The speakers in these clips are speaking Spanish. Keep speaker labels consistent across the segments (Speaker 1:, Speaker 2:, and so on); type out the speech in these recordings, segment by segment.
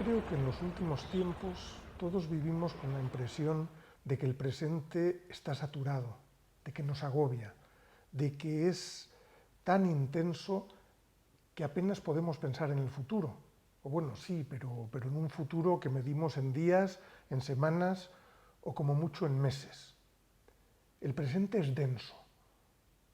Speaker 1: creo que en los últimos tiempos todos vivimos con la impresión de que el presente está saturado, de que nos agobia, de que es tan intenso que apenas podemos pensar en el futuro. O bueno, sí, pero en un futuro que medimos en días, en semanas o como mucho en meses. El presente es denso,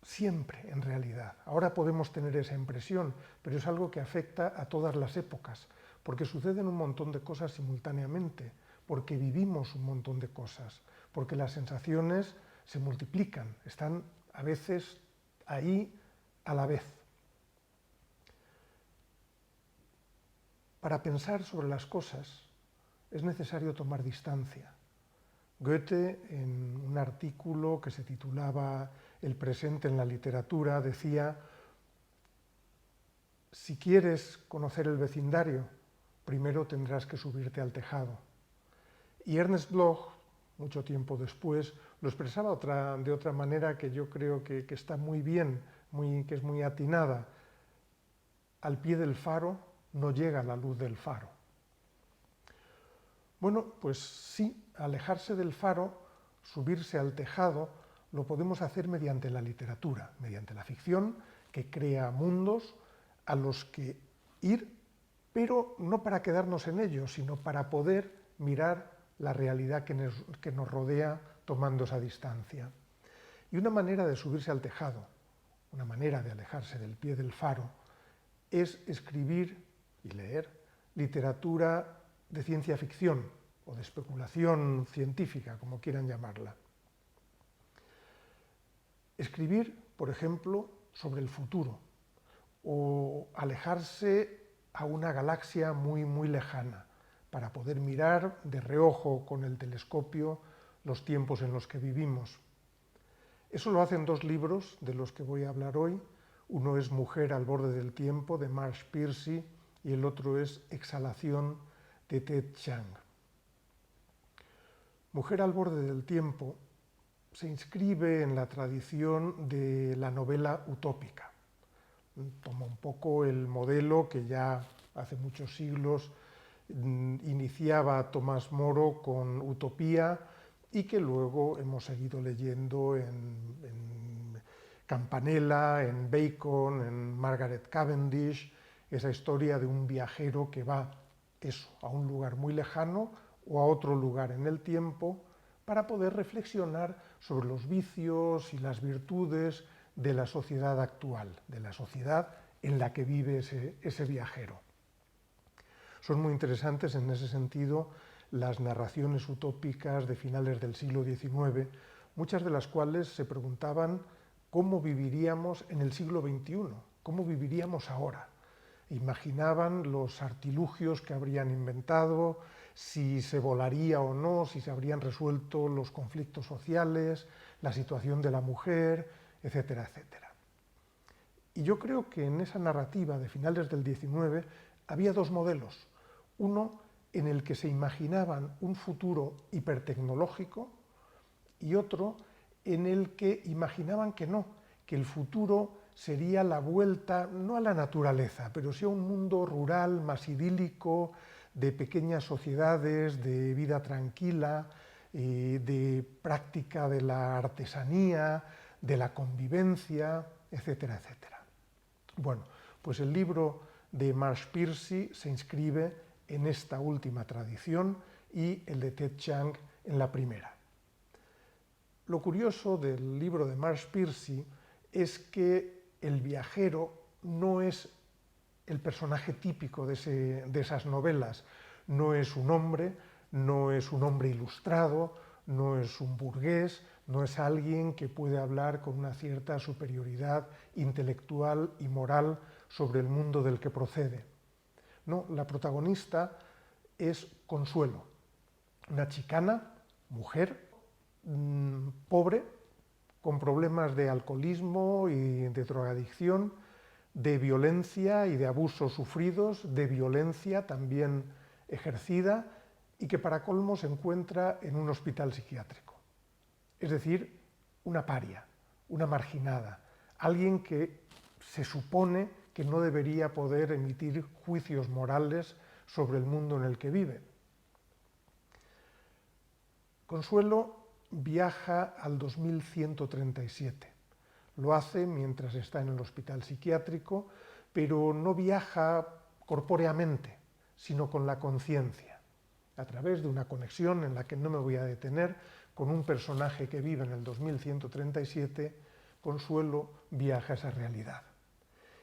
Speaker 1: siempre en realidad. Ahora podemos tener esa impresión, pero es algo que afecta a todas las épocas, porque suceden un montón de cosas simultáneamente, porque vivimos un montón de cosas, porque las sensaciones se multiplican, están a veces ahí a la vez. Para pensar sobre las cosas es necesario tomar distancia. Goethe, en un artículo que se titulaba El presente en la literatura, decía: si quieres conocer el vecindario, primero tendrás que subirte al tejado. Y Ernst Bloch, mucho tiempo después, lo expresaba de otra manera que yo creo que está muy bien, que es muy atinada. Al pie del faro no llega la luz del faro. Bueno, pues sí, alejarse del faro, subirse al tejado, lo podemos hacer mediante la literatura, mediante la ficción, que crea mundos a los que ir, pero no para quedarnos en ellos, sino para poder mirar la realidad que nos rodea tomando esa distancia. Y una manera de subirse al tejado, una manera de alejarse del pie del faro, es escribir y leer literatura de ciencia ficción o de especulación científica, como quieran llamarla. Escribir, por ejemplo, sobre el futuro o alejarse a una galaxia muy, muy lejana para poder mirar de reojo con el telescopio los tiempos en los que vivimos. Eso lo hacen dos libros de los que voy a hablar hoy. Uno es Mujer al borde del tiempo, de Marsh Piercy, y el otro es Exhalación, de Ted Chiang. Mujer al borde del tiempo se inscribe en la tradición de la novela utópica. Toma un poco el modelo que ya hace muchos siglos iniciaba Tomás Moro con Utopía y que luego hemos seguido leyendo en Campanella, en Bacon, en Margaret Cavendish, esa historia de un viajero que va a un lugar muy lejano o a otro lugar en el tiempo para poder reflexionar sobre los vicios y las virtudes de la sociedad actual, de la sociedad en la que vive ese viajero. Son muy interesantes en ese sentido las narraciones utópicas de finales del siglo XIX, muchas de las cuales se preguntaban cómo viviríamos en el siglo XXI, cómo viviríamos ahora. Imaginaban los artilugios que habrían inventado, si se volaría o no, si se habrían resuelto los conflictos sociales, la situación de la mujer, etcétera, etcétera. Y yo creo que en esa narrativa de finales del XIX había dos modelos. Uno en el que se imaginaban un futuro hipertecnológico y otro en el que imaginaban que no, que el futuro sería la vuelta, no a la naturaleza, pero sí a un mundo rural, más idílico, de pequeñas sociedades, de vida tranquila, de práctica de la artesanía, de la convivencia, etcétera, etcétera. Bueno, pues el libro de Marsh Piercy se inscribe en esta última tradición y el de Ted Chiang en la primera. Lo curioso del libro de Marsh Piercy es que el viajero no es el personaje típico de esas novelas, no es un hombre ilustrado, no es un burgués, no es alguien que puede hablar con una cierta superioridad intelectual y moral sobre el mundo del que procede. No, la protagonista es Consuelo, una chicana, mujer, pobre, con problemas de alcoholismo y de drogadicción, de violencia y de abusos sufridos, de violencia también ejercida, y que para colmo se encuentra en un hospital psiquiátrico. Es decir, una paria, una marginada, alguien que se supone que no debería poder emitir juicios morales sobre el mundo en el que vive. Consuelo viaja al 2137. Lo hace mientras está en el hospital psiquiátrico, pero no viaja corpóreamente, sino con la conciencia, a través de una conexión en la que no me voy a detener, con un personaje que vive en el 2137, Consuelo viaja a esa realidad.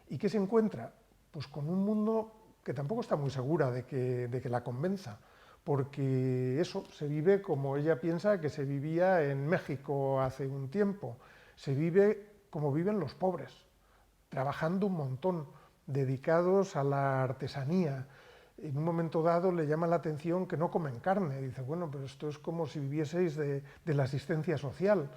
Speaker 1: ¿Y qué se encuentra? Pues con un mundo que tampoco está muy segura de que la convenza, porque eso se vive como ella piensa que se vivía en México hace un tiempo, se vive como viven los pobres, trabajando un montón, dedicados a la artesanía. En un momento dado le llama la atención que no comen carne, dice, bueno, pero esto es como si vivieseis de la asistencia social.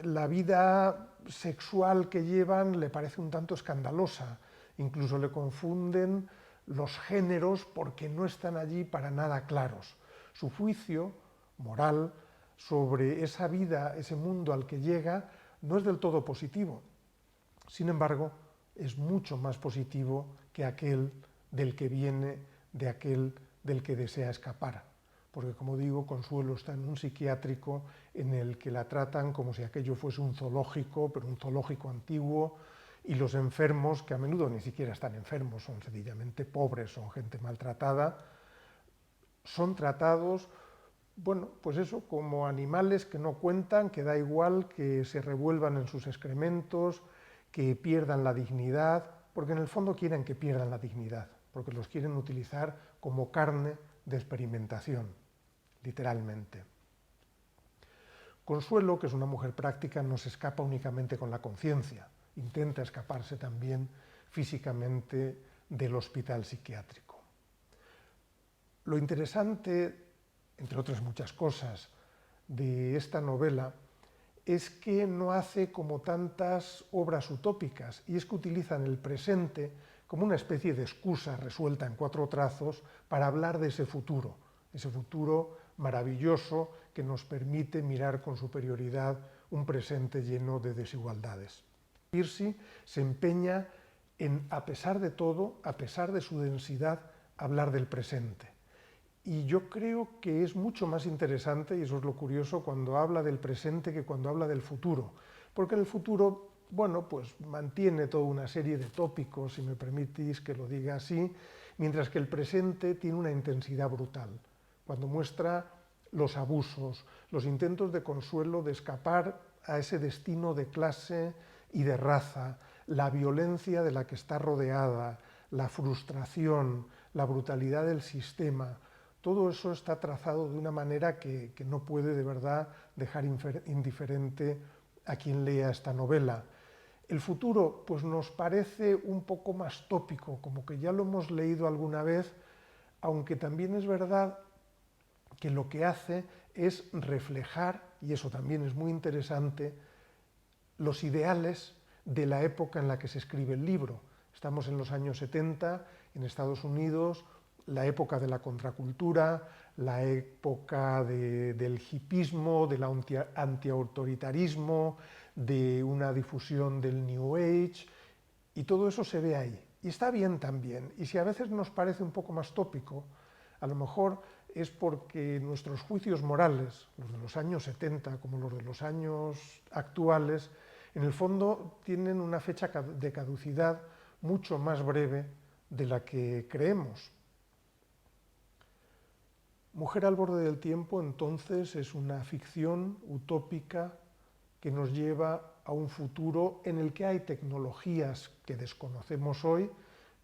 Speaker 1: La vida sexual que llevan le parece un tanto escandalosa, incluso le confunden los géneros porque no están allí para nada claros. Su juicio moral sobre esa vida, ese mundo al que llega, no es del todo positivo. Sin embargo, es mucho más positivo que aquel del que viene, de aquel del que desea escapar. Porque, como digo, Consuelo está en un psiquiátrico en el que la tratan como si aquello fuese un zoológico, pero un zoológico antiguo, y los enfermos, que a menudo ni siquiera están enfermos, son sencillamente pobres, son gente maltratada, son tratados, bueno, pues eso, como animales que no cuentan, que da igual que se revuelvan en sus excrementos, que pierdan la dignidad, porque en el fondo quieren que pierdan la dignidad, porque los quieren utilizar como carne de experimentación, literalmente. Consuelo, que es una mujer práctica, no se escapa únicamente con la conciencia, intenta escaparse también físicamente del hospital psiquiátrico. Lo interesante, entre otras muchas cosas, de esta novela es que no hace como tantas obras utópicas, y es que utilizan el presente como una especie de excusa resuelta en 4 trazos para hablar de ese futuro maravilloso que nos permite mirar con superioridad un presente lleno de desigualdades. Piercy se empeña en, a pesar de todo, a pesar de su densidad, hablar del presente. Y yo creo que es mucho más interesante, y eso es lo curioso, cuando habla del presente que cuando habla del futuro. Porque en el futuro, bueno, pues mantiene toda una serie de tópicos, si me permitís que lo diga así, mientras que el presente tiene una intensidad brutal. Cuando muestra los abusos, los intentos de Consuelo de escapar a ese destino de clase y de raza, la violencia de la que está rodeada, la frustración, la brutalidad del sistema, todo eso está trazado de una manera que no puede de verdad dejar indiferente a quien lea esta novela. El futuro pues nos parece un poco más tópico, como que ya lo hemos leído alguna vez, aunque también es verdad que lo que hace es reflejar, y eso también es muy interesante, los ideales de la época en la que se escribe el libro. Estamos en los años 70, en Estados Unidos, la época de la contracultura, la época del hipismo, del antiautoritarismo, de una difusión del New Age, y todo eso se ve ahí. Y está bien también, y si a veces nos parece un poco más tópico, a lo mejor es porque nuestros juicios morales, los de los años 70 como los de los años actuales, en el fondo tienen una fecha de caducidad mucho más breve de la que creemos. Mujer al borde del tiempo, entonces, es una ficción utópica que nos lleva a un futuro en el que hay tecnologías que desconocemos hoy,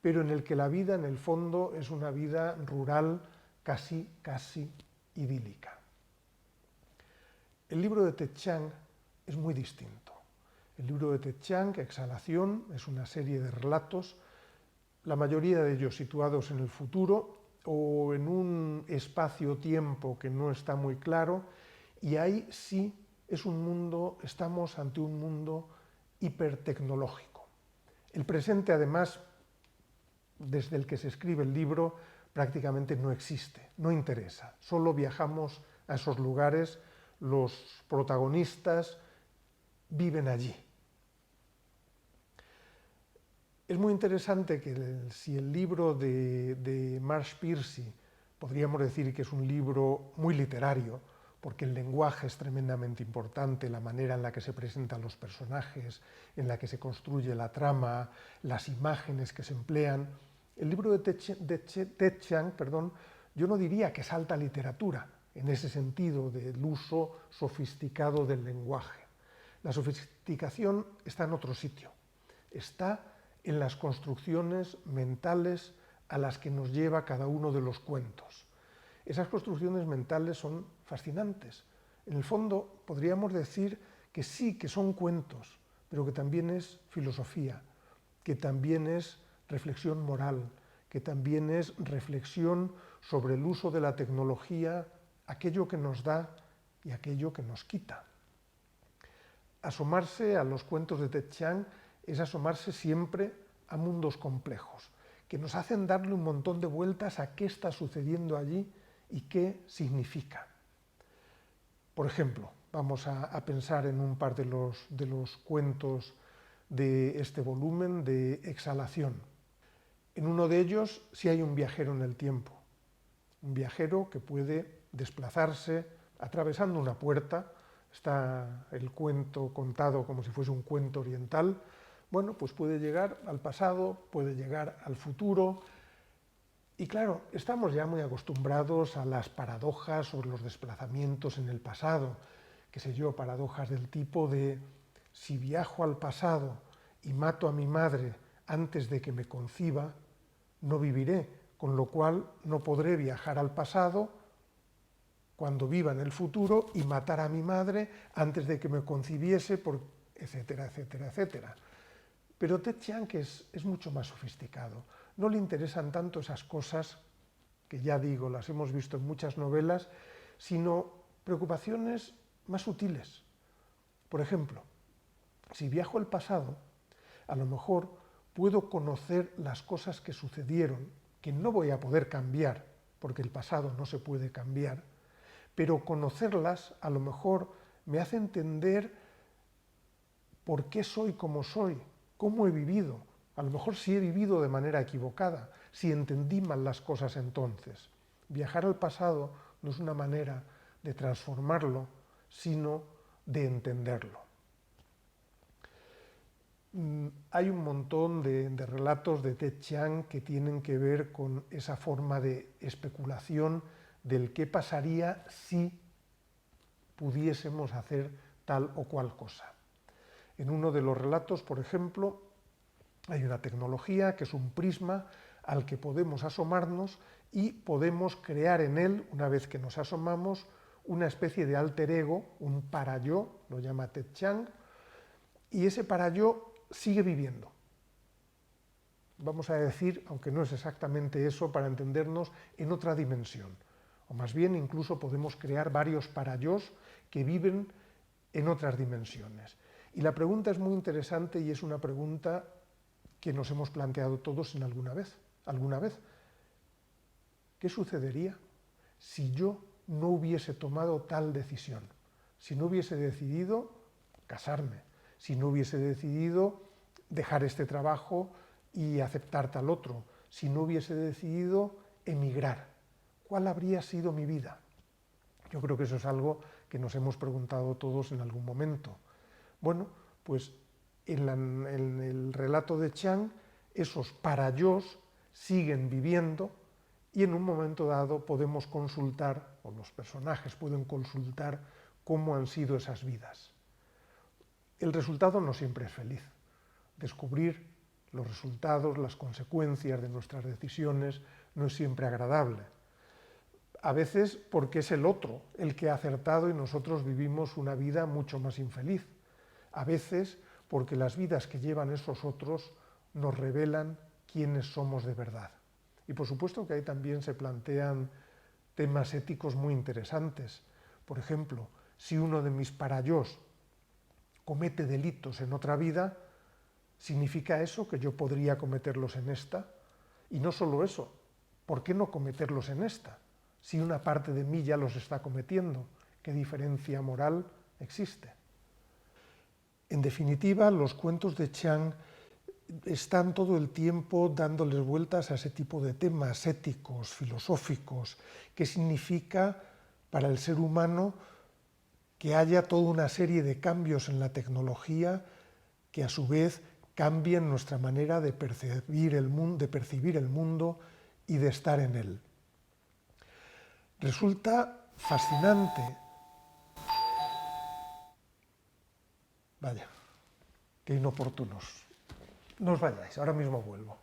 Speaker 1: pero en el que la vida, en el fondo, es una vida rural casi idílica. El libro de Ted Chiang es muy distinto. El libro de Ted Chiang, Exhalación, es una serie de relatos, la mayoría de ellos situados en el futuro o en un espacio-tiempo que no está muy claro, y ahí sí es un mundo, estamos ante un mundo hipertecnológico. El presente, además, desde el que se escribe el libro, prácticamente no existe, no interesa. Solo viajamos a esos lugares, los protagonistas viven allí. Es muy interesante que si el libro de Marsh Piercy podríamos decir que es un libro muy literario, porque el lenguaje es tremendamente importante, la manera en la que se presentan los personajes, en la que se construye la trama, las imágenes que se emplean. El libro de Ted Chiang, yo no diría que es alta literatura, en ese sentido del uso sofisticado del lenguaje. La sofisticación está en otro sitio, está en las construcciones mentales a las que nos lleva cada uno de los cuentos. Esas construcciones mentales son fascinantes. En el fondo podríamos decir que sí, que son cuentos, pero que también es filosofía, que también es reflexión moral, que también es reflexión sobre el uso de la tecnología, aquello que nos da y aquello que nos quita. Asomarse a los cuentos de Ted Chiang es asomarse siempre a mundos complejos, que nos hacen darle un montón de vueltas a qué está sucediendo allí y qué significa. Por ejemplo, vamos a pensar en un par de los cuentos de este volumen de Exhalación. En uno de ellos sí hay un viajero en el tiempo, un viajero que puede desplazarse atravesando una puerta. Está el cuento contado como si fuese un cuento oriental. Bueno, pues puede llegar al pasado, puede llegar al futuro. Y claro, estamos ya muy acostumbrados a las paradojas sobre los desplazamientos en el pasado, qué sé yo, paradojas del tipo de si viajo al pasado y mato a mi madre antes de que me conciba, no viviré, con lo cual no podré viajar al pasado cuando viva en el futuro y matar a mi madre antes de que me concibiese, etcétera, etcétera, etcétera. Pero Ted Chiang es mucho más sofisticado. No le interesan tanto esas cosas, que ya digo, las hemos visto en muchas novelas, sino preocupaciones más sutiles. Por ejemplo, si viajo al pasado, a lo mejor puedo conocer las cosas que sucedieron, que no voy a poder cambiar, porque el pasado no se puede cambiar, pero conocerlas a lo mejor me hace entender por qué soy como soy, cómo he vivido. A lo mejor sí he vivido de manera equivocada, si entendí mal las cosas entonces. Viajar al pasado no es una manera de transformarlo, sino de entenderlo. Hay un montón de relatos de Ted Chiang que tienen que ver con esa forma de especulación del qué pasaría si pudiésemos hacer tal o cual cosa. En uno de los relatos, por ejemplo, hay una tecnología que es un prisma al que podemos asomarnos y podemos crear en él, una vez que nos asomamos, una especie de alter ego, un para-yo, lo llama Ted Chiang, y ese para-yo sigue viviendo. Vamos a decir, aunque no es exactamente eso, para entendernos, en otra dimensión. O más bien, incluso podemos crear varios para-yos que viven en otras dimensiones. Y la pregunta es muy interesante y es una pregunta que nos hemos planteado todos en alguna vez. ¿Qué sucedería si yo no hubiese tomado tal decisión? Si no hubiese decidido casarme, si no hubiese decidido dejar este trabajo y aceptar tal otro, si no hubiese decidido emigrar, ¿cuál habría sido mi vida? Yo creo que eso es algo que nos hemos preguntado todos en algún momento. Bueno, pues en el relato de Chiang, esos para-yos siguen viviendo y en un momento dado podemos consultar, o los personajes pueden consultar, cómo han sido esas vidas. El resultado no siempre es feliz. Descubrir los resultados, las consecuencias de nuestras decisiones no es siempre agradable. A veces porque es el otro el que ha acertado y nosotros vivimos una vida mucho más infeliz. A veces porque las vidas que llevan esos otros nos revelan quiénes somos de verdad. Y por supuesto que ahí también se plantean temas éticos muy interesantes. Por ejemplo, si uno de mis para-yos comete delitos en otra vida, ¿significa eso que yo podría cometerlos en esta? Y no solo eso, ¿por qué no cometerlos en esta? Si una parte de mí ya los está cometiendo, ¿qué diferencia moral existe? En definitiva, los cuentos de Chiang están todo el tiempo dándoles vueltas a ese tipo de temas éticos, filosóficos. ¿Qué significa para el ser humano que haya toda una serie de cambios en la tecnología que a su vez cambien nuestra manera de percibir el mundo y de estar en él? Resulta fascinante. Vaya, qué inoportunos. No os vayáis, ahora mismo vuelvo.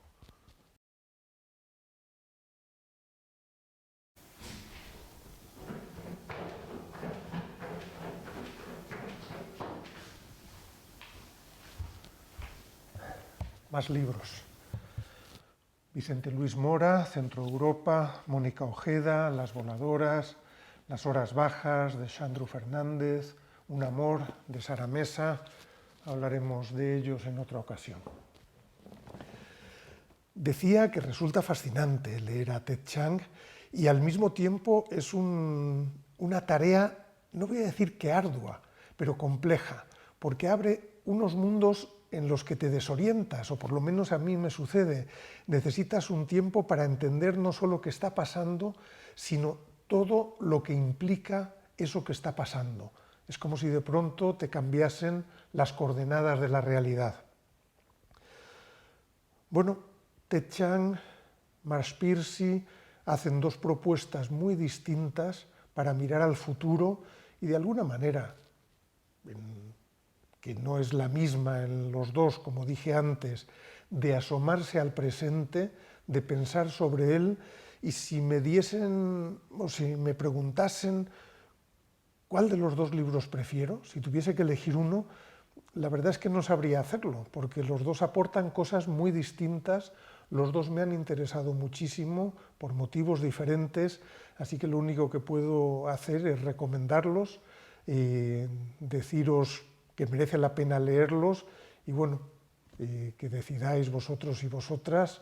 Speaker 1: Más libros. Vicente Luis Mora, Centro Europa, Mónica Ojeda, Las voladoras, Las horas bajas, de Xandru Fernández, Un amor, de Sara Mesa. Hablaremos de ellos en otra ocasión. Decía que resulta fascinante leer a Ted Chiang y al mismo tiempo es una tarea, no voy a decir que ardua, pero compleja, porque abre unos mundos en los que te desorientas, o por lo menos a mí me sucede. Necesitas un tiempo para entender no solo qué está pasando, sino todo lo que implica eso que está pasando. Es como si de pronto te cambiasen las coordenadas de la realidad. Bueno, Ted Chiang, Marsh Piercy hacen dos propuestas muy distintas para mirar al futuro y de alguna manera, que no es la misma en los dos, como dije antes, de asomarse al presente, de pensar sobre él, y si me diesen o si me preguntasen cuál de los dos libros prefiero, si tuviese que elegir uno, la verdad es que no sabría hacerlo, porque los dos aportan cosas muy distintas, los dos me han interesado muchísimo por motivos diferentes, así que lo único que puedo hacer es recomendarlos, deciros que merece la pena leerlos y bueno, que decidáis vosotros y vosotras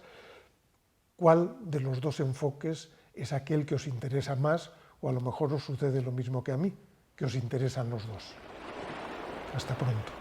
Speaker 1: cuál de los dos enfoques es aquel que os interesa más, o a lo mejor os sucede lo mismo que a mí, que os interesan los dos. Hasta pronto.